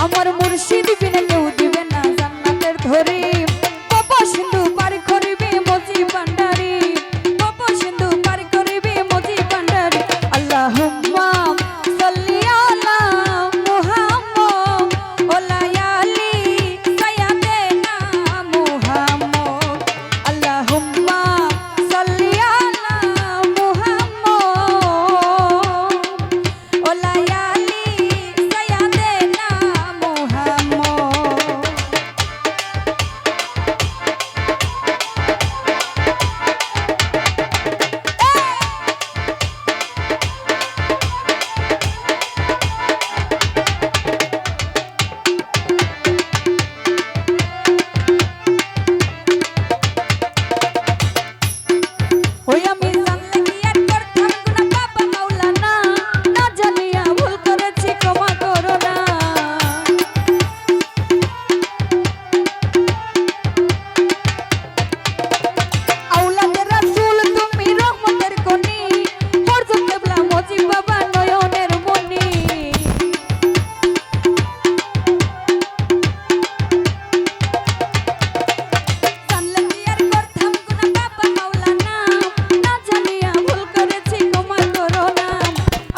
আমার মুর্শিদ বিনে কেউ দিবে না জান্নাতের ধরি বাবা সিন্ধু পার করিবে মজি ভান্ডারি বাবা সিন্ধু পার করিবে মজি ভান্ডারি আল্লাহুম্মা সাল্লি আলা মুহাম্মদ ওয়া আলি সাইয়্যিদিনা মুহাম্মদ আল্লাহুম্মা সাল্লি আলা মুহাম্মদ ওয়া আলি সাইয়্যিদিনা মুহাম্মদ ওই আমি জানলে কি আর করতাম গুনাহ বাবা মাওলানা না জানিয়া ভুল করেছি ক্ষমা করো না আওলাদের রাসূল তুমি রহমতের খনি হযরত কিবলা মজিব বাবা নয়নের মনি জানলে কি আর করতাম গুনাহ বাবা মাওলানা না জানিয়া ভুল করেছি ক্ষমা করো না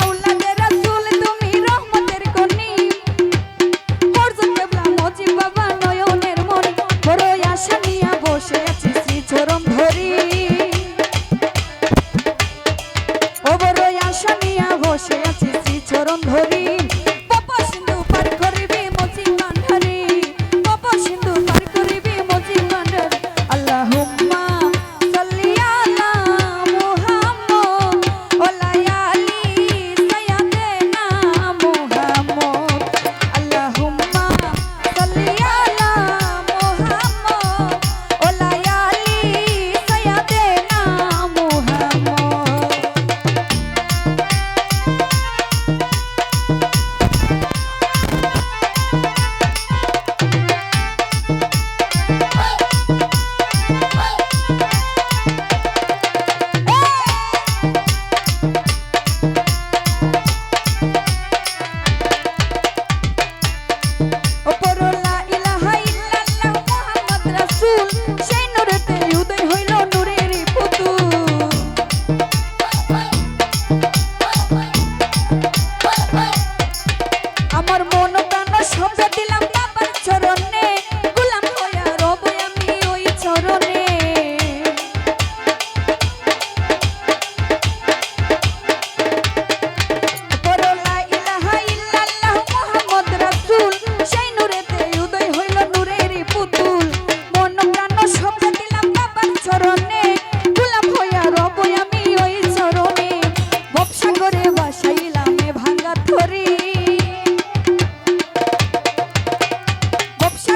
আওলাদের রাসূল তুমি রহমতের খনি হযরত কিবলা মজিব বাবা নয়নের মনি বড় আশা নিয়া বসে আছি শ্রীচরণ ধরি ও বড় আশা নিয়া বসে আছি শ্রীচরণ ধরি বাবা সিন্ধু পার করিবে মজিব ভান্ডারি বাবা সিন্ধু পার করিবে মজিব ভান্ডারি আল্লাহুম্মা সাল্লি আলা মুহাম্মদ ওয়া আলি সাইয়্যিদিনা মুহাম্মদ আল্লাহুম্মা সাল্লি আলা মুহাম্মদ ওয়া আলি সাইয়্যিদিনা মুহাম্মদ ওপর লা ইলাহা ইল্লাল্লাহ মুহাম্মদ রাসূল সেই নূরেতে উদয় হইল নূরের পুতুল আমার মন প্রাণ সব দিলাম বাবার চরণে গোলাম হইয়া রব আমি ওই চরণে ওপর লা ইলাহা ইল্লাল্লাহ মুহাম্মদ রাসূল সেই নূরেতে উদয় হইল নূরের পুতুল মন প্রাণ সব দিলাম বাবার চরণে গোলাম হইয়া রব আমি ওই চরণে ভবসা করে বাসাইলাম এ ভাঙা থরি ব্যবসা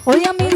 ওই আমি